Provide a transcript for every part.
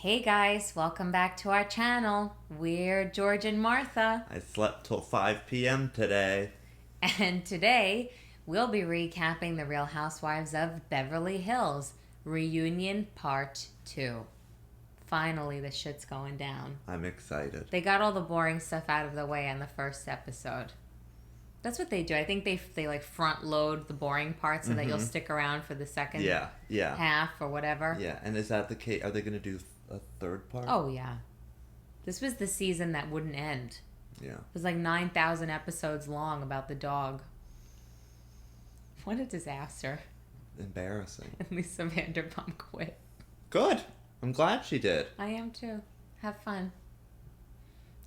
Hey guys, welcome back to our channel. We're George and Martha, I slept till 5 p.m. today. and today we'll be recapping The Real Housewives of Beverly Hills Reunion Part 2. Finally, the shit's going down. I'm excited. They got all the boring stuff out of the way in the first episode. That's what they do. I think they like front load the boring parts so that you'll stick around for the second half or whatever. Yeah, and is that the case? Are they going to do a third part? Oh, yeah. This was the season that wouldn't end. Yeah. It was like 9,000 episodes long about the dog. What a disaster. Embarrassing. At least Vanderpump quit. Good. I'm glad she did. I am too. Have fun.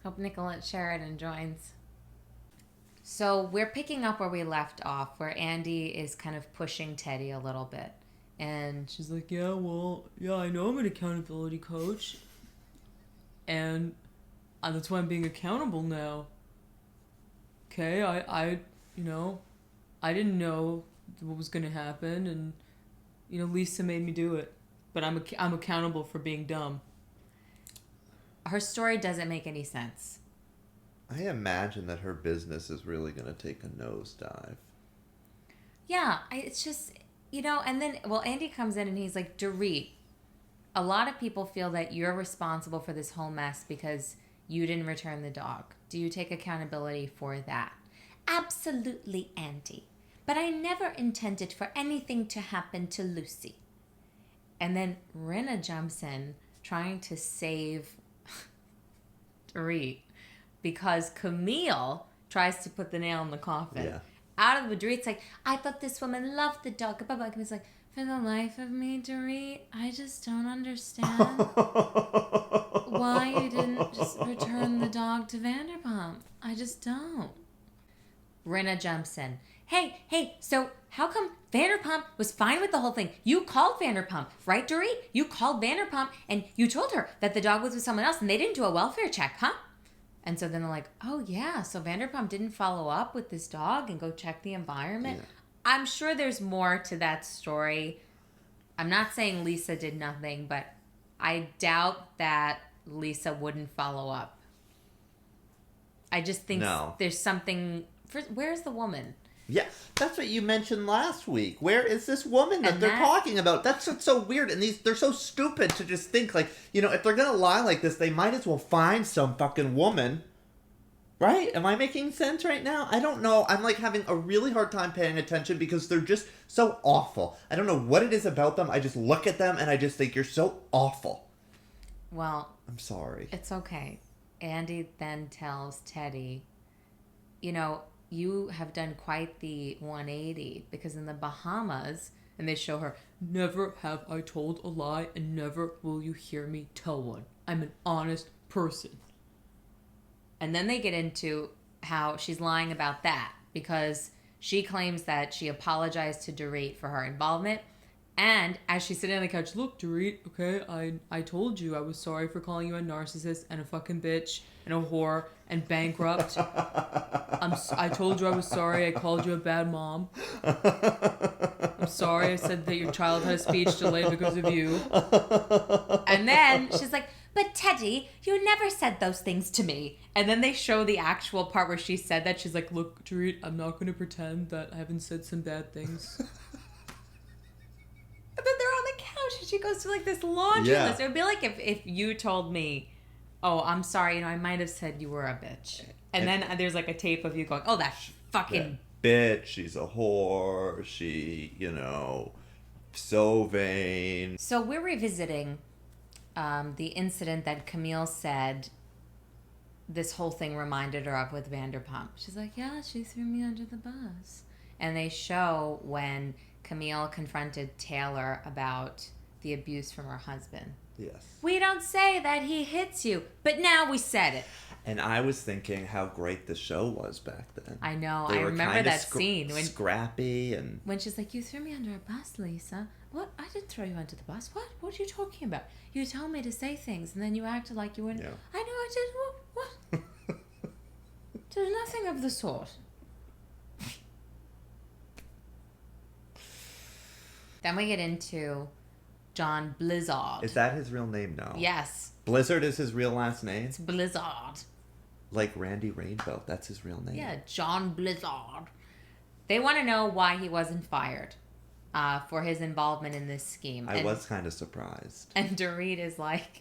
Hope Nicolette Sheridan joins. So we're picking up where we left off, where Andy is kind of pushing Teddy a little bit. And she's like, yeah, I know I'm an accountability coach. And that's why I'm being accountable now. Okay, I didn't know what was going to happen. And, Lisa made me do it. But I'm accountable for being dumb. Her story doesn't make any sense. I imagine that her business is really going to take a nosedive. Yeah, it's just, and then, Andy comes in and he's like, Dorit, a lot of people feel that you're responsible for this whole mess because you didn't return the dog. Do you take accountability for that? Absolutely, Andy. But I never intended for anything to happen to Lucy. And then Rinna jumps in trying to save Dorit because Camille tries to put the nail in the coffin. Yeah. Out of the Dorit's like, I thought this woman loved the dog. Camille's like, for the life of me, Dorit, I just don't understand why you didn't just return the dog to Vanderpump. I just don't. Rinna jumps in. Hey, so how come Vanderpump was fine with the whole thing? You called Vanderpump, right, Dorit? You called Vanderpump and you told her that the dog was with someone else and they didn't do a welfare check, huh? And so then they're like, oh yeah, so Vanderpump didn't follow up with this dog and go check the environment? Yeah. I'm sure there's more to that story. I'm not saying Lisa did nothing, but I doubt that Lisa wouldn't follow up. I just think there's something... Where's the woman? Yeah, that's what you mentioned last week. Where is this woman that they're talking about? That's what's so weird. And they're so stupid to just think like, if they're going to lie like this, they might as well find some fucking woman. Right? Am I making sense right now? I don't know. I'm like having a really hard time paying attention because they're just so awful. I don't know what it is about them. I just look at them and I just think you're so awful. Well, I'm sorry. It's okay. Andy then tells Teddy, you have done quite the 180 because in the Bahamas, and they show her, never have I told a lie and never will you hear me tell one. I'm an honest person. And then they get into how she's lying about that because she claims that she apologized to Dorit for her involvement. And as she's sitting on the couch, look, Dorit, okay, I told you I was sorry for calling you a narcissist and a fucking bitch and a whore and bankrupt. I told you I was sorry. I called you a bad mom. I'm sorry I said that your child had a speech delay because of you. And then she's like, but Teddy, you never said those things to me. And then they show the actual part where she said that. She's like, look, Dorit, I'm not going to pretend that I haven't said some bad things. And then they're on the couch and she goes to like this laundry list. It would be like if you told me, oh, I'm sorry, I might have said you were a bitch. And then there's like a tape of you going, oh, that fucking bitch, she's a whore, she, so vain. So we're revisiting the incident that Camille said this whole thing reminded her of with Vanderpump. She's like, yeah, she threw me under the bus. And they show when Camille confronted Taylor about the abuse from her husband. Yes. We don't say that he hits you, but now we said it. And I was thinking how great the show was back then. I know. I remember that scene. When scrappy and... When she's like, you threw me under a bus, Lisa. What? I didn't throw you under the bus. What? What are you talking about? You told me to say things, and then you acted like you wouldn't. Yeah. I know I did. What? There's nothing of the sort. Then we get into John Blizzard. Is that his real name? No. Yes. Blizzard is his real last name? It's Blizzard. Like Randy Rainbow. That's his real name. Yeah, John Blizzard. They want to know why he wasn't fired for his involvement in this scheme. I was kind of surprised. And Dorit is like,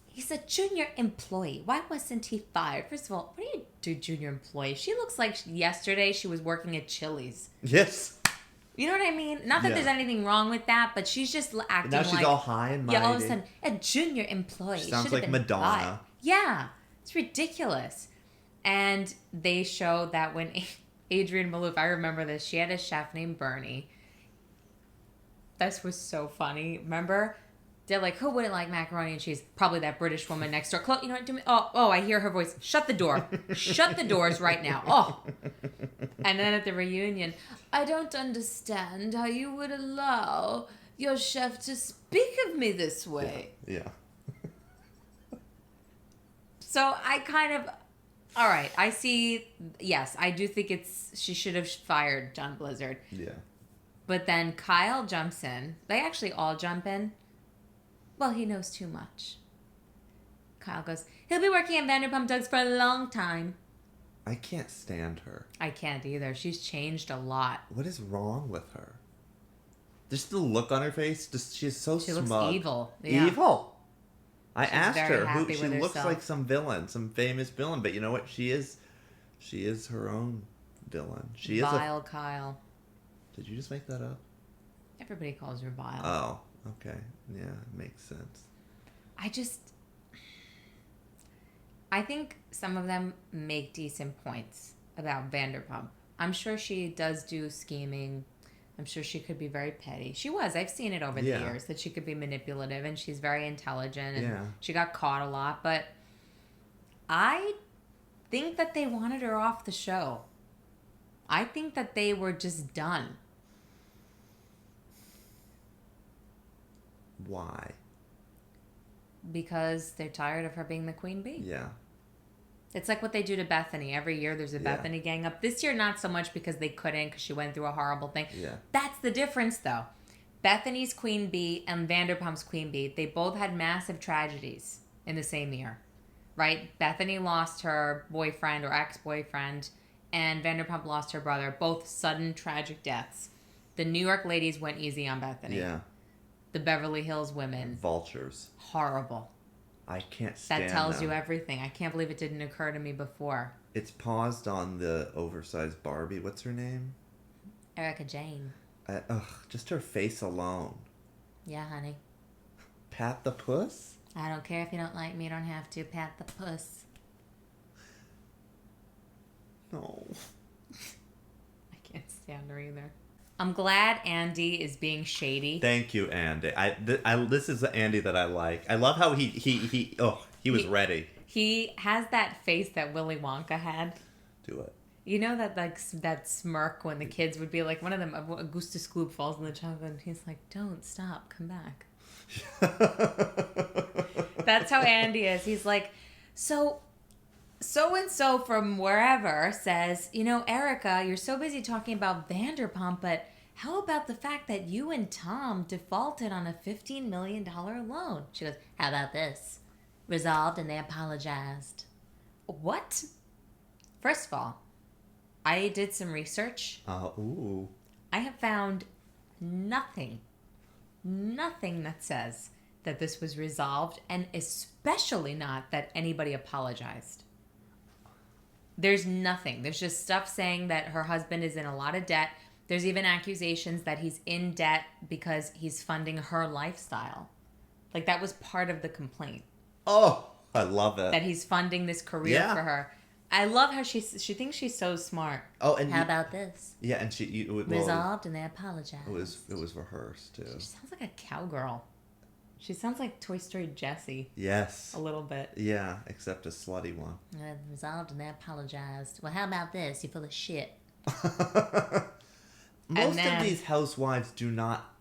he's a junior employee. Why wasn't he fired? First of all, what do you do, junior employee? She looks like yesterday she was working at Chili's. Yes. You know what I mean? Not that there's anything wrong with that, but she's just acting like... Now she's all high and mighty. Yeah, all of a sudden, a junior employee. She sounds like Madonna. Fired. Yeah, it's ridiculous. And they show that when Adrienne Maloof, I remember this, she had a chef named Bernie. This was so funny. Remember? They're like, who wouldn't like macaroni and cheese? Probably that British woman next door. You know what? Do me. Oh, I hear her voice. Shut the door. Shut the doors right now. Oh. And then at the reunion, I don't understand how you would allow your chef to speak of me this way. Yeah. So I kind of, all right, I see, yes, I do think she should have fired John Blizzard. Yeah. But then Kyle jumps in. They actually all jump in. Well, he knows too much. Kyle goes, he'll be working at Vanderpump Doug's for a long time. I can't stand her. I can't either. She's changed a lot. What is wrong with her? Just the look on her face. She's so smug. She looks evil. Yeah. Evil. I She's asked her who she looks herself. like, some villain, some famous villain. But you know what? She is her own villain. She Vile Kyle. Did you just make that up? Everybody calls her vile. Oh. Okay. Yeah, makes sense. I think some of them make decent points about Vanderpump. I'm sure she does do scheming. I'm sure she could be very petty. She was. I've seen it over the years that she could be manipulative, and she's very intelligent, and she got caught a lot. But I think that they wanted her off the show. I think that they were just done. Why? Because they're tired of her being the queen bee. Yeah. It's like what they do to Bethany. Every year there's a Bethany gang up. This year not so much because they couldn't, because she went through a horrible thing. Yeah. That's the difference, though. Bethany's queen bee and Vanderpump's queen bee, they both had massive tragedies in the same year, right? Bethany lost her boyfriend or ex-boyfriend, and Vanderpump lost her brother. Both sudden, tragic deaths. The New York ladies went easy on Bethany. Yeah. The Beverly Hills women. Vultures. Horrible. I can't stand That tells them. you everything. I can't believe it didn't occur to me before. It's paused on the oversized Barbie. What's her name? Erica Jane. Just her face alone. Yeah, honey. Pat the puss? I don't care if you don't like me. You don't have to. Pat the puss. No. I can't stand her either. I'm glad Andy is being shady. Thank you, Andy. This is the Andy that I like. I love how he was ready. He has that face that Willy Wonka had. Do it. You know that smirk when the kids would be like, one of them, Augustus Gloop falls in the chocolate, and he's like, don't stop, come back. That's how Andy is. He's like, so-and-so from wherever says, Erica, you're so busy talking about Vanderpump, but how about the fact that you and Tom defaulted on a $15 million loan? She goes, how about this? Resolved and they apologized. What? First of all, I did some research. Ooh. I have found nothing that says that this was resolved, and especially not that anybody apologized. There's nothing. There's just stuff saying that her husband is in a lot of debt. There's even accusations that he's in debt because he's funding her lifestyle. Like, that was part of the complaint. Oh, I love it. That he's funding this career for her. I love how she thinks she's so smart. Oh, and how about this? Yeah, and resolved and they apologized. It was rehearsed too. She sounds like a cowgirl. She sounds like Toy Story Jessie. Yes. A little bit. Yeah, except a slutty one. Resolved and they apologized. Well, how about this? You're full of shit. Most of these housewives do not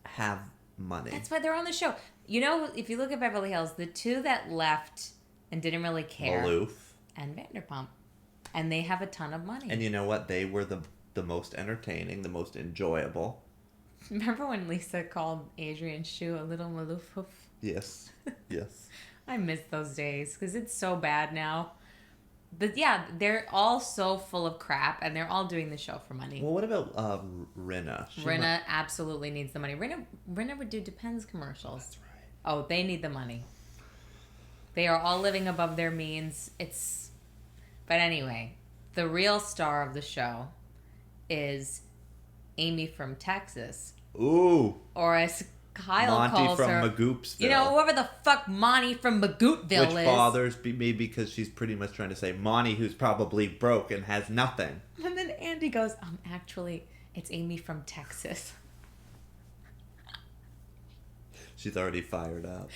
have money. That's why they're on the show. If you look at Beverly Hills, the two that left and didn't really care. Maloof. And Vanderpump. And they have a ton of money. And you know what? They were the most entertaining, the most enjoyable. Remember when Lisa called Adrian's shoe a little maloof? Yes. Yes. I miss those days because it's so bad now. But yeah, they're all so full of crap, and they're all doing the show for money. Well, what about Rinna? Rinna absolutely needs the money. Rinna would do Depends commercials. That's right. Oh, they need the money. They are all living above their means. But anyway, the real star of the show is Amy from Texas. Ooh. Or as Kyle Monty calls from her, Magoopsville. you know, whoever the fuck Monty from Magootville is. Which bothers me because she's pretty much trying to say Monty, who's probably broke and has nothing. And then Andy goes, actually, it's Amy from Texas. She's already fired up.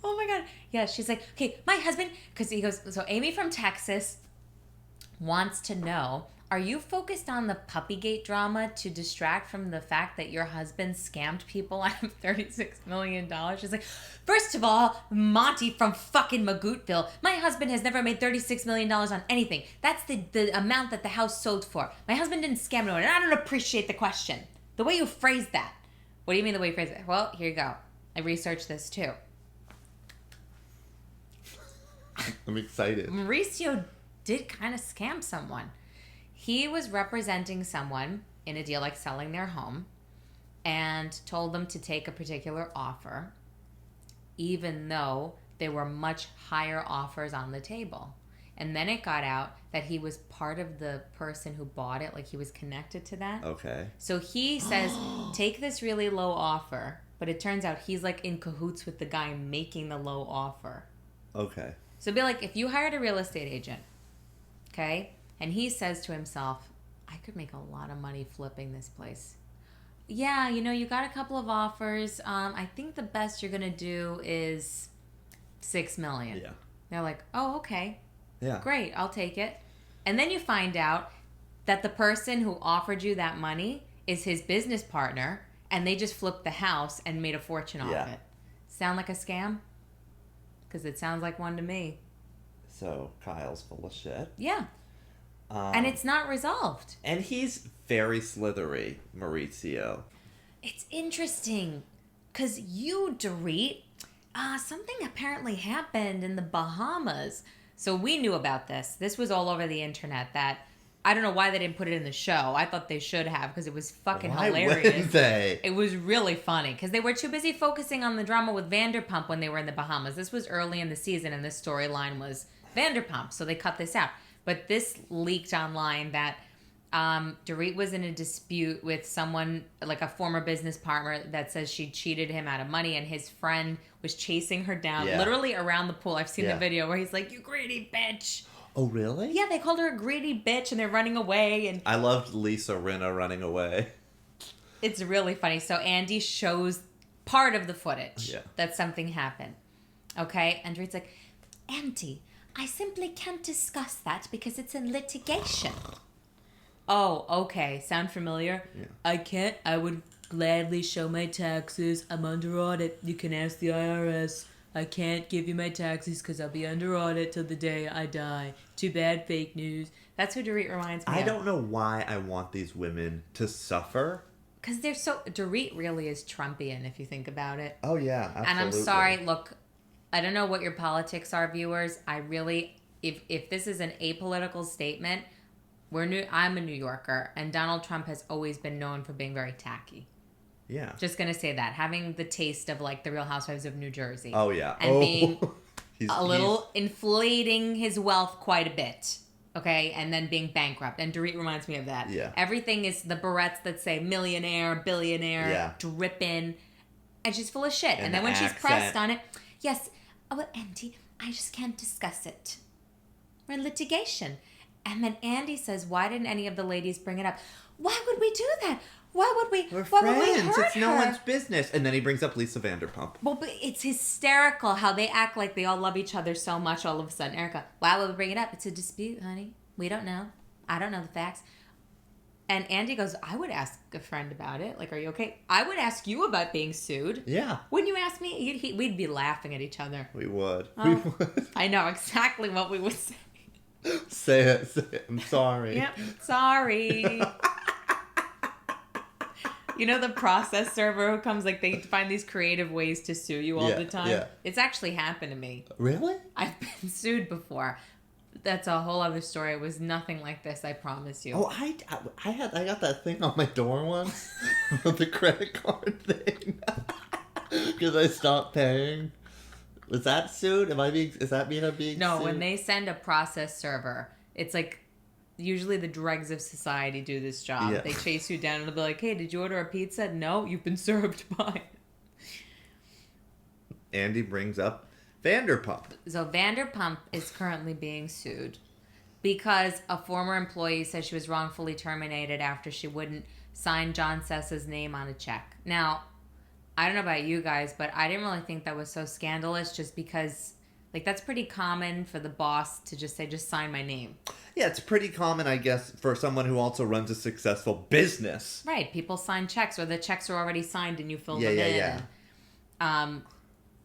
Oh my God. Yeah, she's like, okay, my husband, because he goes, so Amy from Texas wants to know, are you focused on the Puppygate drama to distract from the fact that your husband scammed people out of $36 million? She's like, first of all, Monty from fucking Magootville, my husband has never made $36 million on anything. That's the amount that the house sold for. My husband didn't scam anyone, and I don't appreciate the question. The way you phrased that. What do you mean the way you phrased it? Well, here you go. I researched this too. I'm excited. Mauricio did kind of scam someone. He was representing someone in a deal like selling their home and told them to take a particular offer, even though there were much higher offers on the table. And then it got out that he was part of the person who bought it, like he was connected to that. Okay. So he says, take this really low offer, but it turns out he's like in cahoots with the guy making the low offer. Okay. So it'd be like if you hired a real estate agent, okay, and he says to himself, I could make a lot of money flipping this place. Yeah, you know, you got a couple of offers. I think the best you're going to do is $6 million. Yeah. They're like, oh, okay. Yeah. Great, I'll take it. And then you find out that the person who offered you that money is his business partner, and they just flipped the house and made a fortune off it. Sound like a scam? Because it sounds like one to me. So Kyle's full of shit. Yeah. And it's not resolved. And he's very slithery, Mauricio. It's interesting. Because you, Dorit, something apparently happened in the Bahamas. So we knew about this. This was all over the internet that... I don't know why they didn't put it in the show. I thought they should have because it was fucking hilarious. Why wouldn't they? It was really funny because they were too busy focusing on the drama with Vanderpump when they were in the Bahamas. This was early in the season and this storyline was Vanderpump, so they cut this out. But this leaked online that Dorit was in a dispute with someone, like a former business partner, that says she cheated him out of money, and his friend was chasing her down literally around the pool. I've seen the video where he's like, you greedy bitch. Oh, really? Yeah, they called her a greedy bitch, and they're running away. And I loved Lisa Rinna running away. It's really funny. So Andy shows part of the footage that something happened. Okay? And Dorit's like, Andy, I simply can't discuss that because it's in litigation. Oh, okay. Sound familiar? Yeah. I can't. I would gladly show my taxes. I'm under audit. You can ask the IRS. I can't give you my taxes because I'll be under audit till the day I die. Too bad, fake news. That's who Dorit reminds me of. I don't know why I want these women to suffer. Because they're so... Dorit really is Trumpian, if you think about it. Oh, yeah, absolutely. And I'm sorry, look, I don't know what your politics are, viewers. I really... If this is an apolitical statement, I'm a New Yorker, and Donald Trump has always been known for being very tacky. Yeah. Just going to say that. Having the taste of, like, the Real Housewives of New Jersey. Oh, yeah. And being inflating his wealth quite a bit. Okay? And then being bankrupt. And Dorit reminds me of that. Yeah. Everything is the barrettes that say millionaire, billionaire, dripping. And she's full of shit. And then when she's pressed on it, yes, oh, well, Andy, I just can't discuss it. We're in litigation. And then Andy says, why didn't any of the ladies bring it up? Why would we do that? Why would we? We're why friends. Would we hurt it's no her? one's business. And then he brings up Lisa Vanderpump. Well, but it's hysterical how they act like they all love each other so much all of a sudden. Erica, why would we bring it up? It's a dispute, honey. We don't know. I don't know the facts. And Andy goes, I would ask a friend about it. Like, are you okay? I would ask you about being sued. Yeah. Wouldn't you ask me? We'd be laughing at each other. We would. Oh, we would. I know exactly what we would say. Say it. I'm sorry. Yep. Sorry. You know the process server who comes, like, they find these creative ways to sue you all the time? Yeah. It's actually happened to me. Really? I've been sued before. That's a whole other story. It was nothing like this, I promise you. Oh, I got that thing on my door once. The credit card thing. Because I stopped paying. Was that sued? Is that mean I'm being No, sued? when they send a process server, it's like, usually the dregs of society do this job. Yeah. They chase you down and they'll be like, hey, did you order a pizza? No, you've been served by. Andy brings up Vanderpump. So Vanderpump is currently being sued because a former employee says she was wrongfully terminated after she wouldn't sign John Sessa's name on a check. Now, I don't know about you guys, but I didn't really think that was so scandalous just because, like, that's pretty common for the boss to just say, just sign my name. Yeah, it's pretty common, I guess, for someone who also runs a successful business. Right. People sign checks, or the checks are already signed and you fill Yeah, them yeah, in. yeah. And,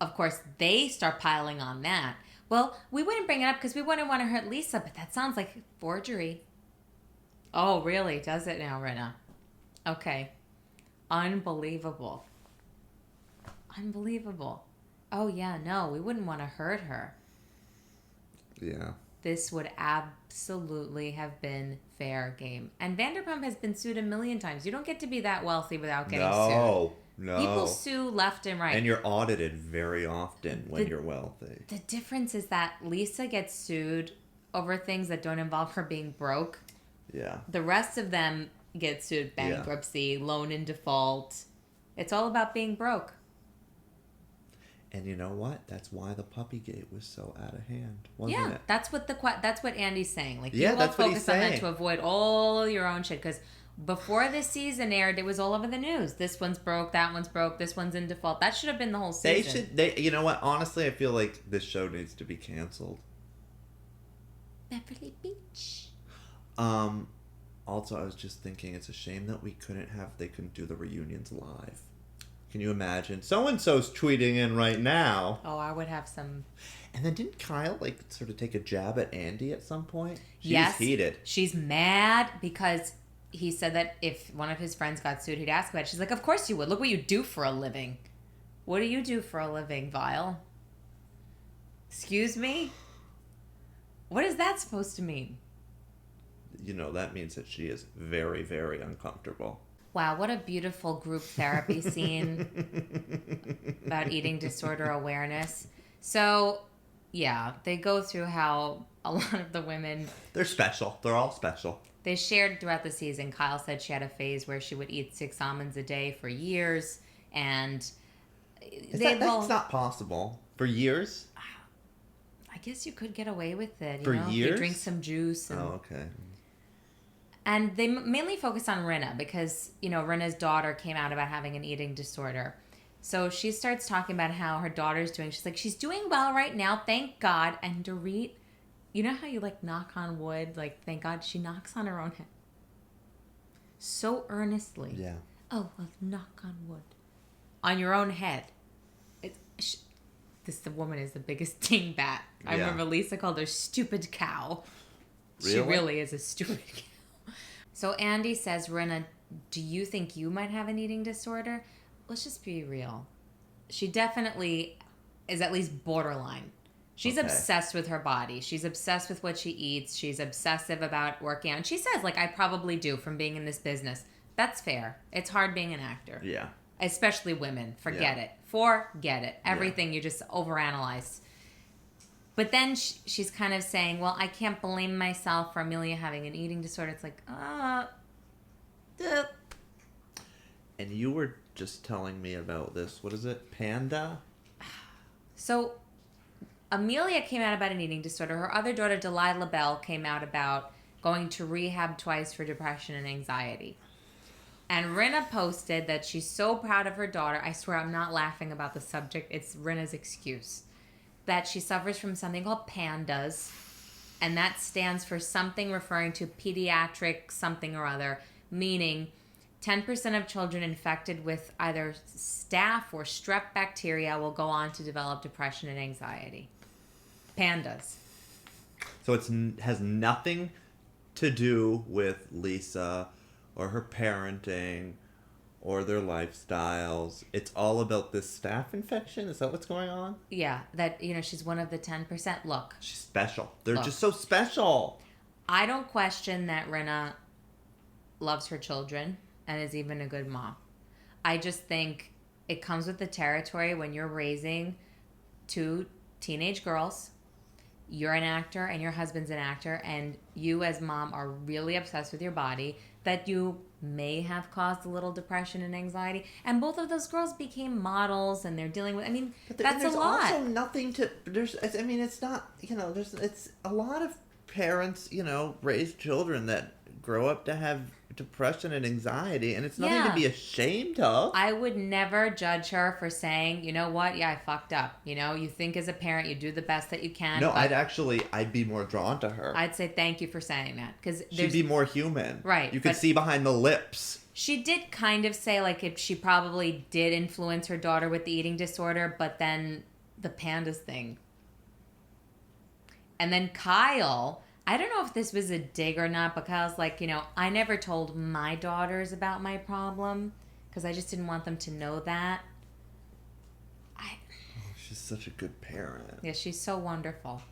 of course, they start piling on that. Well, we wouldn't bring it up because we wouldn't want to hurt Lisa, but that sounds like forgery. Oh, really? Does it now, Rena? Okay. Unbelievable. Unbelievable. Oh, yeah, no, we wouldn't want to hurt her. Yeah. This would absolutely have been fair game. And Vanderpump has been sued a million times. You don't get to be that wealthy without getting sued. No. People sue left and right. And you're audited very often when you're wealthy. The difference is that Lisa gets sued over things that don't involve her being broke. Yeah. The rest of them get sued bankruptcy, loan in default. It's all about being broke. And you know what? That's why the Puppygate was so out of hand, wasn't it? That's what Andy's saying. Like, Yeah, you all that's what he's focus on that saying. to avoid all your own shit. Because before this season aired, it was all over the news. This one's broke, that one's broke, this one's in default. That should have been the whole season. You know what? Honestly, I feel like this show needs to be canceled. Beverly Beach. Also, I was just thinking, it's a shame that they couldn't do the reunions live. Can you imagine? So-and-so's tweeting in right now. Oh, I would have some... And then didn't Kyle, like, sort of take a jab at Andy at some point? Yes. She's heated. She's mad because he said that if one of his friends got sued, he'd ask about it. She's like, of course you would. Look what you do for a living. What do you do for a living, Vile? Excuse me? What is that supposed to mean? You know, that means that she is very, very uncomfortable. Wow, what a beautiful group therapy scene about eating disorder awareness. So, yeah, they go through how a lot of the women... They're special. They're all special. They shared throughout the season. Kyle said she had a phase where she would eat 6 almonds a day for years, and... That's not possible. For years? I guess you could get away with it, For If years? you drink some juice. And, Oh, okay. And they mainly focus on Rinna because, Rinna's daughter came out about having an eating disorder. So she starts talking about how her daughter's doing. She's like, she's doing well right now, thank God. And Dorit, you know how you, like, knock on wood? Like, thank God she knocks on her own head. So earnestly. Yeah. Oh, well, knock on wood. On your own head. The woman is the biggest dingbat. I remember Lisa called her stupid cow. Really? She really is a stupid cow. So Andy says, Rinna, do you think you might have an eating disorder? Let's just be real. She definitely is at least borderline. She's obsessed with her body. She's obsessed with what she eats. She's obsessive about working out. And she says, like, I probably do from being in this business. That's fair. It's hard being an actor. Yeah. Especially women. Forget it. Forget it. Everything you just overanalyze. But then she's kind of saying, well, I can't blame myself for Amelia having an eating disorder. It's like, And you were just telling me about this. What is it? Panda? So Amelia came out about an eating disorder. Her other daughter, Delilah Bell, came out about going to rehab twice for depression and anxiety. And Rinna posted that she's so proud of her daughter. I swear I'm not laughing about the subject. It's Rinna's excuse. That she suffers from something called PANDAS, and that stands for something referring to pediatric something or other, meaning 10% of children infected with either staph or strep bacteria will go on to develop depression and anxiety. PANDAS. So it has nothing to do with Lisa or her parenting or their lifestyles. It's all about this staph infection. Is that what's going on? Yeah, that, she's one of the 10%. Look. She's special. They're just so special. I don't question that Rinna loves her children and is even a good mom. I just think it comes with the territory when you're raising 2 teenage girls. You're an actor and your husband's an actor, and you as mom are really obsessed with your body, that you may have caused a little depression and anxiety. And both of those girls became models, and they're dealing with, that's a lot. There's also nothing to, it's not, it's a lot of parents, raise children that grow up to have depression and anxiety, and it's nothing to be ashamed of. I would never judge her for saying, you know what, I fucked up. You think as a parent you do the best that you can. No, I'd be more drawn to her. I'd say thank you for saying that, because she'd be more human. Right. You could see behind the lips. She did kind of say, if she probably did influence her daughter with the eating disorder, but then the pandas thing. And then Kyle, I don't know if this was a dig or not, but Kyle's like, I never told my daughters about my problem because I just didn't want them to know that. She's such a good parent. Yeah, she's so wonderful.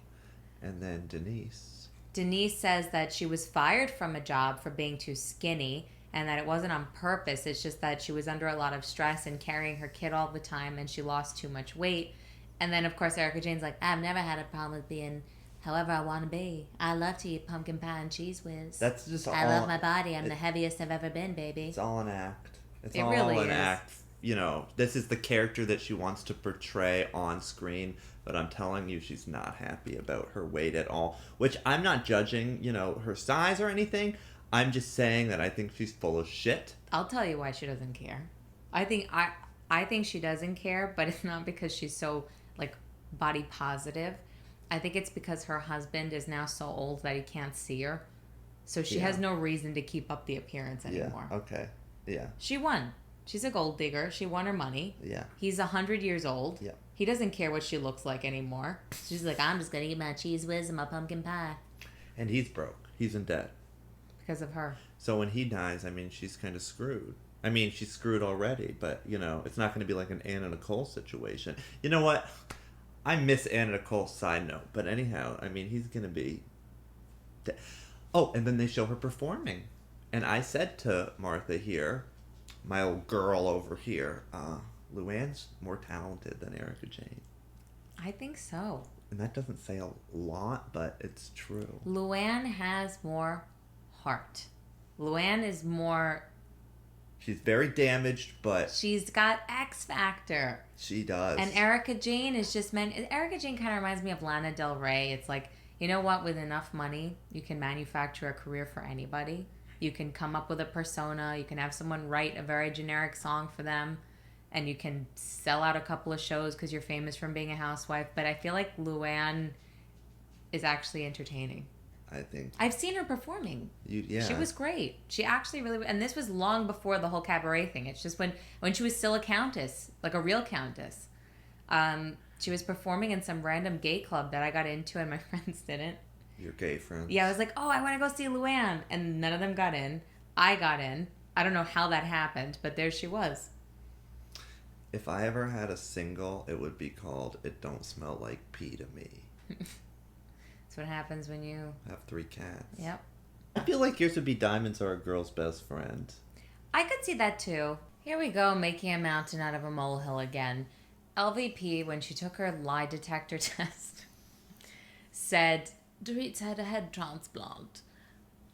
And then Denise. Denise says that she was fired from a job for being too skinny and that it wasn't on purpose. It's just that she was under a lot of stress and carrying her kid all the time and she lost too much weight. And then, of course, Erica Jane's like, I've never had a problem with being however I want to be. I love to eat pumpkin pie and cheese whiz. That's just all. I love my body. I'm the heaviest I've ever been, baby. It's all an act. It's it all really an is. act. This is the character that she wants to portray on screen, but I'm telling you, she's not happy about her weight at all. Which I'm not judging, her size or anything. I'm just saying that I think she's full of shit. I'll tell you why she doesn't care. I think she doesn't care, but it's not because she's so body positive. I think it's because her husband is now so old that he can't see her. So she has no reason to keep up the appearance anymore. Yeah, okay. Yeah. She won. She's a gold digger. She won her money. Yeah. He's 100 years old. Yeah. He doesn't care what she looks like anymore. She's like, I'm just going to eat my cheese whiz and my pumpkin pie. And he's broke. He's in debt. Because of her. So when he dies, she's kind of screwed. She's screwed already, but, it's not going to be like an Anna Nicole situation. You know what? I miss Anna Nicole, side note. But anyhow, he's going to be... Oh, and then they show her performing. And I said to Martha here, my old girl over here, Luann's more talented than Erica Jane. I think so. And that doesn't say a lot, but it's true. Luann has more heart. Luann is more... She's very damaged, but... She's got X Factor. She does. And Erica Jane is just... Erica Jane kind of reminds me of Lana Del Rey. It's like, you know what? With enough money, you can manufacture a career for anybody. You can come up with a persona. You can have someone write a very generic song for them. And you can sell out a couple of shows because you're famous from being a housewife. But I feel like Luann is actually entertaining. I think. I've seen her performing. Yeah. She was great. She actually really... And this was long before the whole cabaret thing. It's just when she was still a countess. Like a real countess. She was performing in some random gay club that I got into and my friends didn't. Your gay friends? Yeah, I was like, oh, I want to go see Luann. And none of them got in. I got in. I don't know how that happened, but there she was. If I ever had a single, it would be called It Don't Smell Like Pee to Me. That's what happens when you... have 3 cats. Yep. I feel like Yours Would Be Diamonds are a girl's best friend. I could see that too. Here we go, making a mountain out of a molehill again. LVP, when she took her lie detector test, said, Dorit's had a head transplant.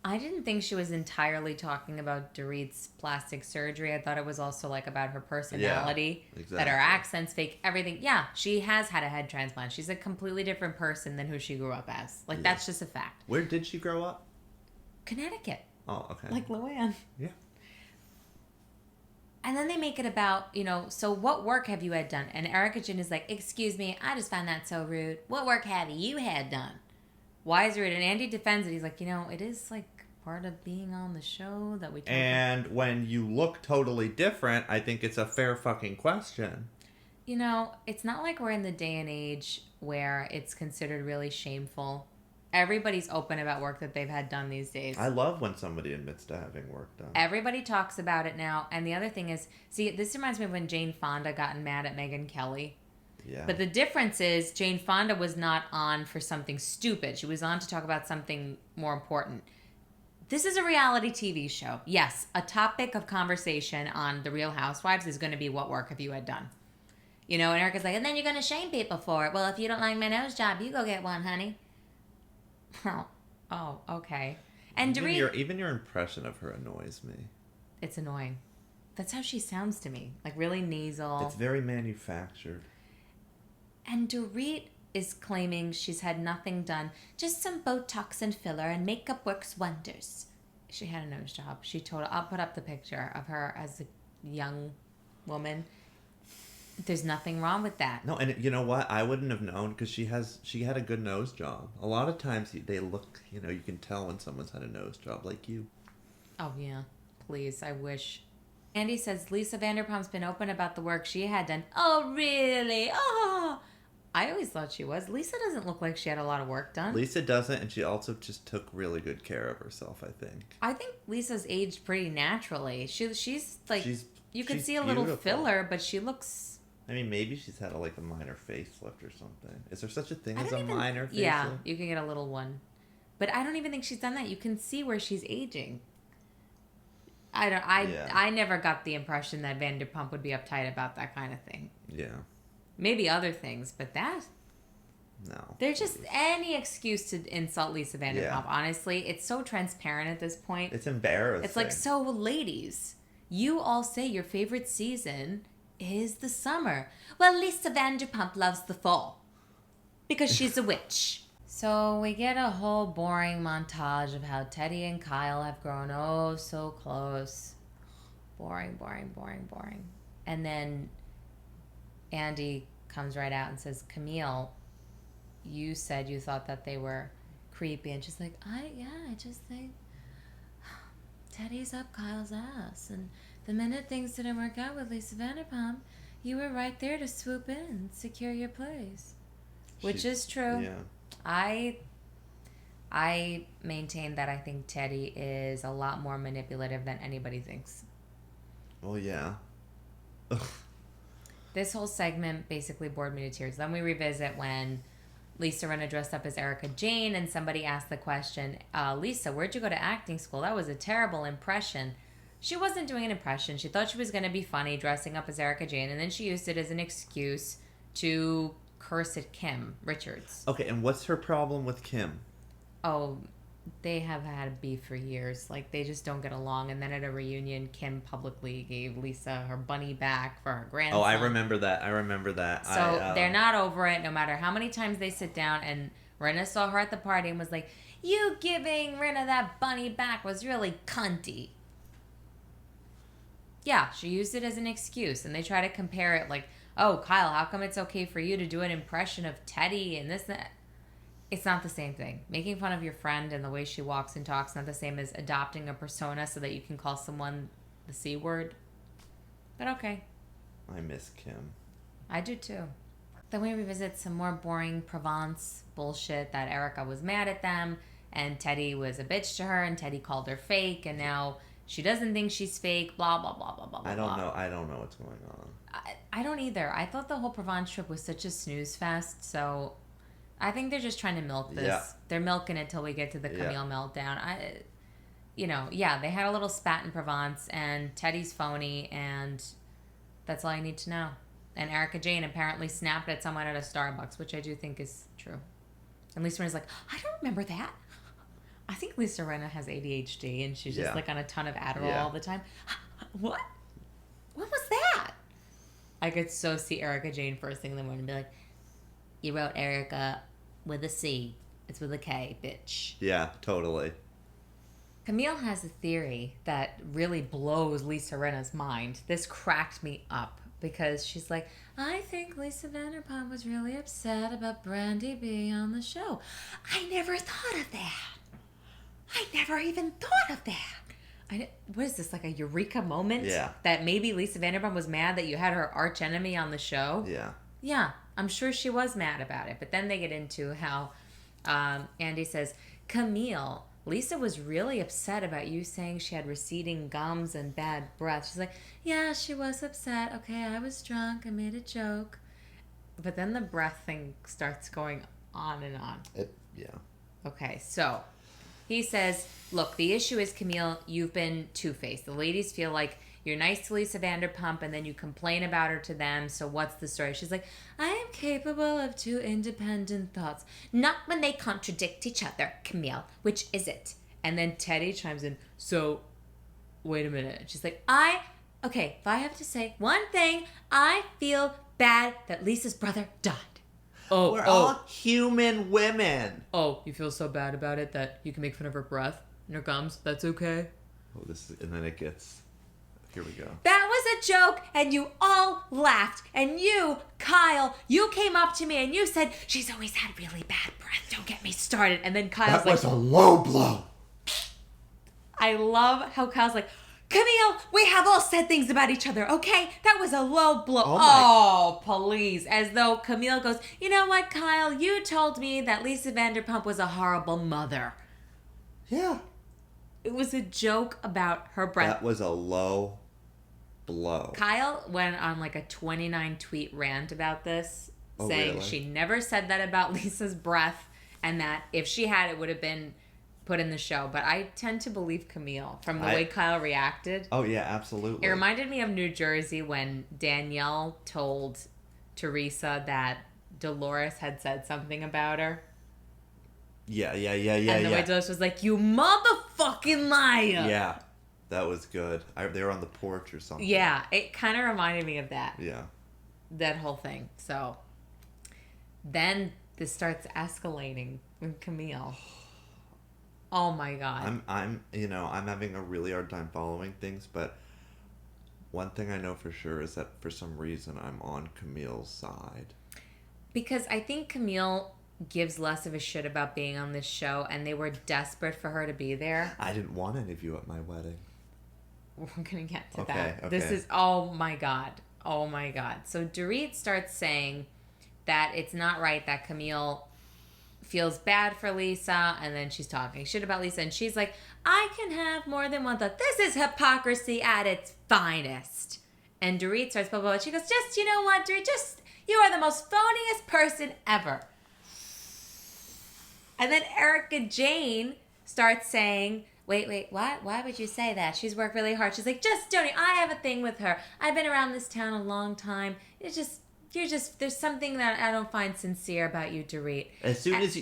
I didn't think she was entirely talking about Dorit's plastic surgery. I thought it was also about her personality. Yeah, exactly. That her accent's fake, everything. Yeah, she has had a head transplant. She's a completely different person than who she grew up as. That's just a fact. Where did she grow up? Connecticut. Oh, okay. Like Luann. Yeah. And then they make it about, so what work have you had done? And Erica Jane is like, excuse me, I just found that so rude. What work have you had done? Why is it rude? And Andy defends it. He's like, it is part of being on the show that we talk And when you look totally different, I think it's a fair fucking question. It's not like we're in the day and age where it's considered really shameful Everybody's open about work that they've had done these days. I love when somebody admits to having work done. Everybody talks about it now. And the other thing is, see, this reminds me of when Jane Fonda got mad at Megyn Kelly. Yeah. But the difference is Jane Fonda was not on for something stupid. She was on to talk about something more important. This is a reality TV show. Yes, a topic of conversation on The Real Housewives is going to be what work have you had done. You know, and Erica's like, and then you're going to shame people for it. Well, if you don't like my nose job, you go get one, honey. Oh, okay. And even your impression of her annoys me. It's annoying. That's how she sounds to me. Like really nasal. It's very manufactured. And Dorit is claiming she's had nothing done. Just some Botox and filler and makeup works wonders. She had a nose job. She told her, I'll put up the picture of her as a young woman. There's nothing wrong with that. No, and you know what? I wouldn't have known because she had a good nose job. A lot of times they look, you can tell when someone's had a nose job like you. Oh, yeah. Please, I wish. Andy says Lisa Vanderpump's been open about the work she had done. Oh, really? Oh, I always thought she was. Lisa doesn't look like she had a lot of work done. Lisa doesn't, and she also just took really good care of herself, I think. I think Lisa's aged pretty naturally. She's like, you could see a beautiful. little filler, but she looks... I mean, maybe she's had a minor facelift or something. Is there such a thing as a minor facelift? Yeah, you can get a little one. But I don't even think she's done that. You can see where she's aging. I never got the impression that Vanderpump would be uptight about that kind of thing. Yeah. Maybe other things, but that... No. They're just any excuse to insult Lisa Vanderpump, Yeah. Honestly. It's so transparent at this point. It's embarrassing. It's like, so ladies, you all say your favorite season is the summer. Well, Lisa Vanderpump loves the fall because she's a witch. So we get a whole boring montage of how Teddy and Kyle have grown oh so close. Boring. And then Andy comes right out and says, Camille, you said you thought that they were creepy. And she's like, I just think Teddy's up Kyle's ass. And the minute things didn't work out with Lisa Vanderpump, you were right there to swoop in and secure your place. Which is true. Yeah. I maintain that I think Teddy is a lot more manipulative than anybody thinks. Well, yeah. This whole segment basically bored me to tears. Then we revisit when Lisa Rinna dressed up as Erica Jane and somebody asked the question, Lisa, where'd you go to acting school? That was a terrible impression. She wasn't doing an impression. She thought she was going to be funny dressing up as Erica Jane, and then she used it as an excuse to curse at Kim Richards. Okay, and what's her problem with Kim? Oh, they have had a beef for years. Like, they just don't get along. And then at a reunion, Kim publicly gave Lisa her bunny back for her grandson. Oh, I remember that. So they're not over it, no matter how many times they sit down. And Rinna saw her at the party and was like, you giving Rinna that bunny back was really cunty. Yeah, she used it as an excuse. And they try to compare it like, oh, Kyle, how come it's okay for you to do an impression of Teddy and this and that? It's not the same thing. Making fun of your friend and the way she walks and talks is not the same as adopting a persona so that you can call someone the C word. But okay. I miss Kim. I do too. Then we revisit some more boring Provence bullshit that Erica was mad at them and Teddy was a bitch to her and Teddy called her fake and now she doesn't think she's fake, blah, blah, blah, blah, blah, blah. I don't know what's going on. I don't either. I thought the whole Provence trip was such a snooze fest, so I think they're just trying to milk this. Yeah. They're milking it till we get to the Camille meltdown. They had a little spat in Provence, and Teddy's phony, and that's all I need to know. And Erica Jane apparently snapped at someone at a Starbucks, which I do think is true. And Lisa Rinna's like, I don't remember that. I think Lisa Rinna has ADHD, and she's just like on a ton of Adderall all the time. What? What was that? I could so see Erica Jane first thing in the morning and be like, you wrote Erica with a C. It's with a K, bitch. Yeah, totally. Camille has a theory that really blows Lisa Rinna's mind. This cracked me up because she's like, I think Lisa Vanderpump was really upset about Brandy being on the show. I never thought of that. I never even thought of that. What is this, like a eureka moment? Yeah. That maybe Lisa Vanderpump was mad that you had her arch enemy on the show? Yeah. Yeah, I'm sure she was mad about it. But then they get into how Andy says, Camille, Lisa was really upset about you saying she had receding gums and bad breath. She's like, yeah, she was upset. Okay, I was drunk. I made a joke. But then the breath thing starts going on and on. Yeah. Okay, so he says, look, the issue is, Camille, you've been two-faced. The ladies feel like you're nice to Lisa Vanderpump and then you complain about her to them. So what's the story? She's like, I am capable of two independent thoughts. Not when they contradict each other, Camille. Which is it? And then Teddy chimes in, so wait a minute. She's like, okay, if I have to say one thing, I feel bad that Lisa's brother died. We're all human women. Oh, you feel so bad about it that you can make fun of her breath and her gums? That's okay? And then it gets... Here we go. That was a joke, and you all laughed. And you, Kyle, you came up to me and you said, she's always had really bad breath. Don't get me started. And then Kyle's that was a low blow. I love how Kyle's like, Camille, we have all said things about each other, okay? That was a low blow. Oh, please. As though Camille goes, you know what, Kyle? You told me that Lisa Vanderpump was a horrible mother. Yeah. It was a joke about her breath. That was a low blow. Kyle went on like a 29 tweet rant about this, saying really? She never said that about Lisa's breath, and that if she had, it would have been put in the show. But I tend to believe Camille from the way Kyle reacted. Oh, yeah, absolutely. It reminded me of New Jersey when Danielle told Teresa that Dolores had said something about her. Yeah. And the way Dolores was like, you motherfucking liar. Yeah, that was good. They were on the porch or something. Yeah, it kind of reminded me of that. Yeah. That whole thing. So then this starts escalating with Camille. Oh my God. I'm having a really hard time following things, but one thing I know for sure is that for some reason I'm on Camille's side. Because I think Camille gives less of a shit about being on this show, and they were desperate for her to be there. I didn't want any of you at my wedding. We're gonna get to that. Okay. This is oh my god. So Dorit starts saying that it's not right that Camille feels bad for Lisa, and then she's talking shit about Lisa, and she's like, I can have more than one thought. This is hypocrisy at its finest. And Dorit starts blah blah blah. She goes, just, you know what, Dorit, you are the most phoniest person ever. And then Erica Jane starts saying, wait, what? Why would you say that? She's worked really hard. She's like, just don't. I have a thing with her. I've been around this town a long time. There's something that I don't find sincere about you, Dorit.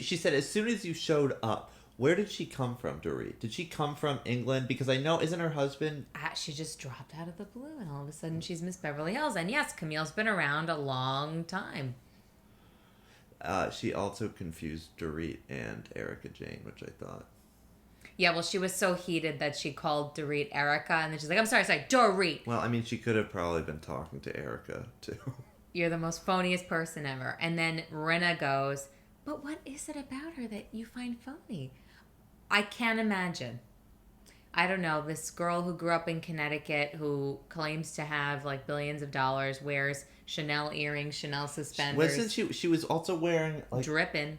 She said, as soon as you showed up, where did she come from, Dorit? Did she come from England? Because I know, isn't her husband... She just dropped out of the blue, and all of a sudden she's Miss Beverly Hills. And yes, Camille's been around a long time. She also confused Dorit and Erica Jane, which I thought... Yeah, well, she was so heated that she called Dorit Erica, and then she's like, I'm sorry, Dorit. Well, I mean, she could have probably been talking to Erica, too. You're the most phoniest person ever. And then Rinna goes, but what is it about her that you find phony? I can't imagine. I don't know, this girl who grew up in Connecticut who claims to have like billions of dollars, wears Chanel earrings, Chanel suspenders. Wasn't she was also wearing like... Drippin'.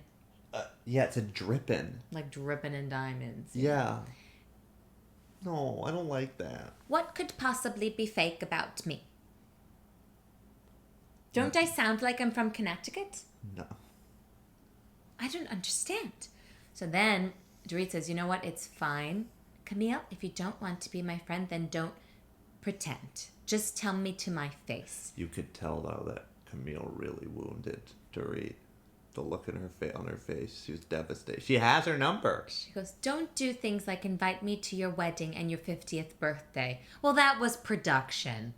Yeah, it's a drippin'. Like drippin' in diamonds. Yeah. No, I don't like that. What could possibly be fake about me? Don't I sound like I'm from Connecticut? No. I don't understand. So then Dorit says, you know what? It's fine. Camille, if you don't want to be my friend, then don't pretend. Just tell me to my face. You could tell, though, that Camille really wounded Dorit. The look on her face. She was devastated. She has her number. She goes, don't do things like invite me to your wedding and your 50th birthday. Well, that was production.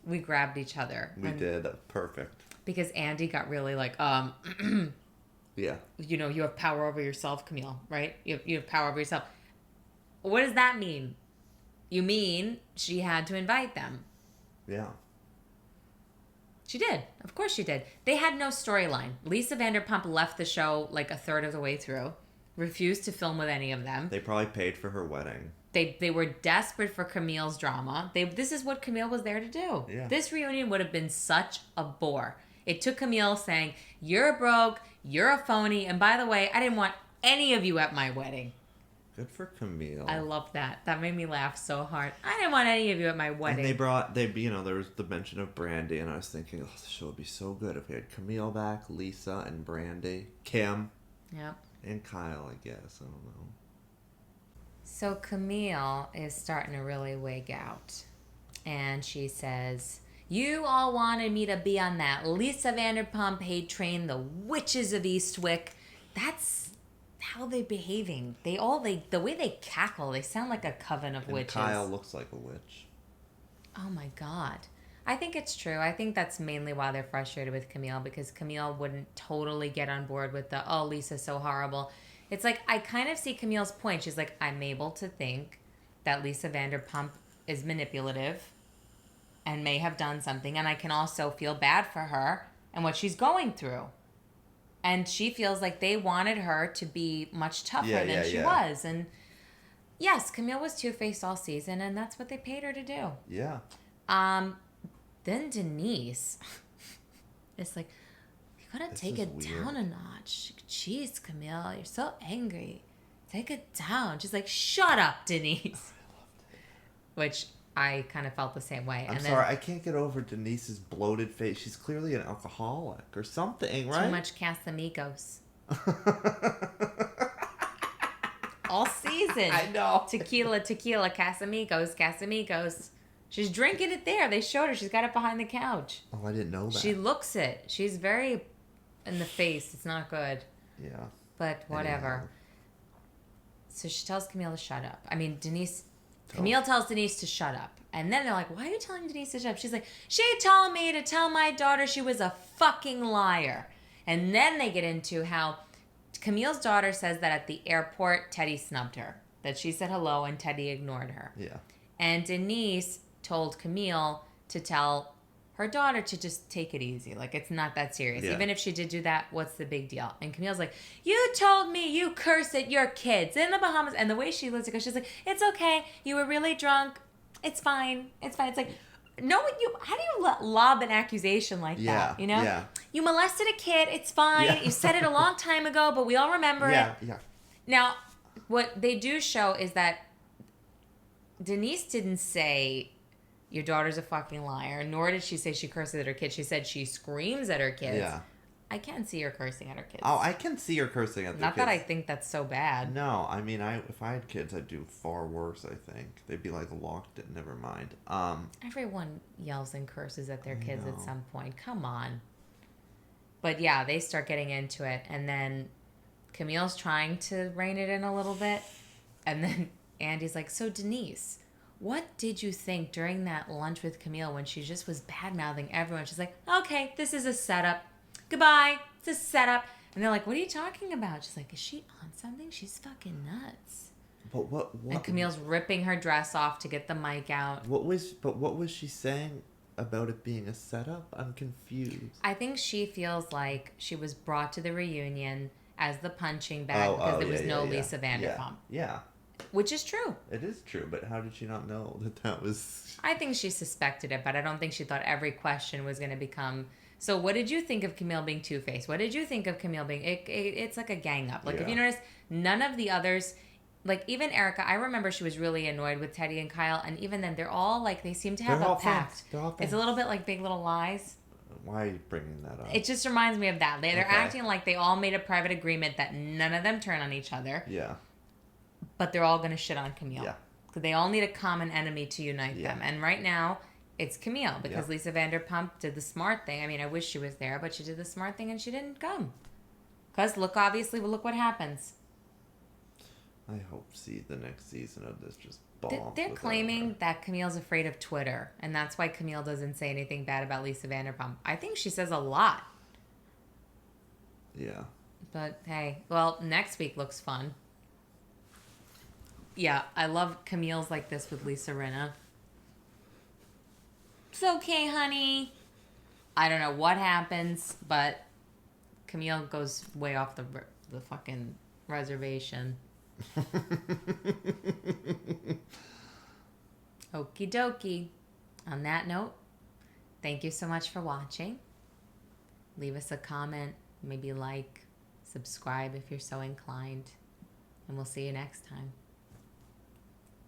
We grabbed each other. We did. Perfect. Because Andy got really like, yeah. You know, you have power over yourself, Camille, right? You have power over yourself. What does that mean? You mean she had to invite them. Yeah. She did. Of course she did. They had no storyline. Lisa Vanderpump left the show like a third of the way through. Refused to film with any of them. They probably paid for her wedding. They were desperate for Camille's drama. This is what Camille was there to do. Yeah. This reunion would have been such a bore. It took Camille saying, "You're broke, you're a phony, and by the way, I didn't want any of you at my wedding." Good for Camille. I love that. That made me laugh so hard. I didn't want any of you at my wedding. And there was the mention of Brandy, and I was thinking, oh, the show would be so good if we had Camille back, Lisa, and Brandy, Kim, Yep. and Kyle, I guess. I don't know. So Camille is starting to really wig out. And she says, "You all wanted me to be on that Lisa Vanderpump hate train, the witches of Eastwick." That's how they're behaving. The way they cackle, they sound like a coven of witches. Kyle looks like a witch. Oh my God. I think it's true. I think that's mainly why they're frustrated with Camille, because Camille wouldn't totally get on board with the, "Oh, Lisa's so horrible." It's like, I kind of see Camille's point. She's like, I'm able to think that Lisa Vanderpump is manipulative and may have done something, and I can also feel bad for her and what she's going through. And she feels like they wanted her to be much tougher than she was. And yes, Camille was two-faced all season, and that's what they paid her to do. Yeah. Then Denise is like, "You gotta take it down a notch. Jeez, Camille, you're so angry. Take it down." She's like, "Shut up, Denise." Which I kind of felt the same way. I'm sorry, I can't get over Denise's bloated face. She's clearly an alcoholic or something, right? Too much Casamigos. All season. I know. Tequila, Casamigos. She's drinking it there. They showed her. She's got it behind the couch. Oh, I didn't know that. She looks it. She's very in the face. It's not good. Yeah. But whatever. Anyhow. So she tells Camille to shut up. I mean, Camille tells Denise to shut up. And then they're like, "Why are you telling Denise to shut up?" She's like, "She told me to tell my daughter she was a fucking liar." And then they get into how Camille's daughter says that at the airport, Teddy snubbed her. That she said hello and Teddy ignored her. Yeah. And Denise told Camille to tell her daughter to just take it easy. Like, it's not that serious. Yeah. Even if she did do that, what's the big deal? And Camille's like, "You told me you curse at your kids in the Bahamas." And the way she lets it go, she's like, "It's okay. You were really drunk. It's fine. It's fine." It's like, no, how do you lob an accusation like that? You know? Yeah. You molested a kid. It's fine. Yeah. You said it a long time ago, but we all remember it. Yeah. Now, what they do show is that Denise didn't say, "Your daughter's a fucking liar," nor did she say she curses at her kids. She said she screams at her kids. Yeah. I can't see her cursing at her kids. Oh, I can see her cursing at their Not kids. that I think that's so bad. No, I mean, if I had kids, I'd do far worse, I think. They'd be like locked in, never mind. Everyone yells and curses at their kids at know. some point. Come on. But yeah, they start getting into it, and then Camille's trying to rein it in a little bit, and then Andy's like, "So Denise, what did you think during that lunch with Camille when she just was bad-mouthing everyone?" She's like, "Okay, this is a setup. Goodbye. It's a setup." And they're like, "What are you talking about?" She's like, "Is she on something? She's fucking nuts." But what? And Camille's ripping her dress off to get the mic out. What was she saying about it being a setup? I'm confused. I think she feels like she was brought to the reunion as the punching bag because there was no Lisa Vanderpump. Yeah. Which is true. It is true, but how did she not know that was... I think she suspected it, but I don't think she thought every question was going to become... So what did you think of Camille being two-faced? What did you think of Camille being... It's like a gang up. Like, if you notice, none of the others... Like, even Erica, I remember she was really annoyed with Teddy and Kyle, and even then, they're all, like, they seem to have a pact. It's a little bit like Big Little Lies. Why are you bringing that up? It just reminds me of that. They're acting like they all made a private agreement that none of them turn on each other. Yeah. But they're all going to shit on Camille. Yeah. Because they all need a common enemy to unite them. And right now, it's Camille. Because Lisa Vanderpump did the smart thing. I mean, I wish she was there, but she did the smart thing and she didn't come. Because look what happens. I hope see the next season of this just bombs. They're claiming that Camille's afraid of Twitter. And that's why Camille doesn't say anything bad about Lisa Vanderpump. I think she says a lot. Yeah. But hey, well, next week looks fun. Yeah, I love Camille's like this with Lisa Rinna. It's okay, honey. I don't know what happens, but Camille goes way off the fucking reservation. Okie dokie. On that note, thank you so much for watching. Leave us a comment, maybe like, subscribe if you're so inclined. And we'll see you next time.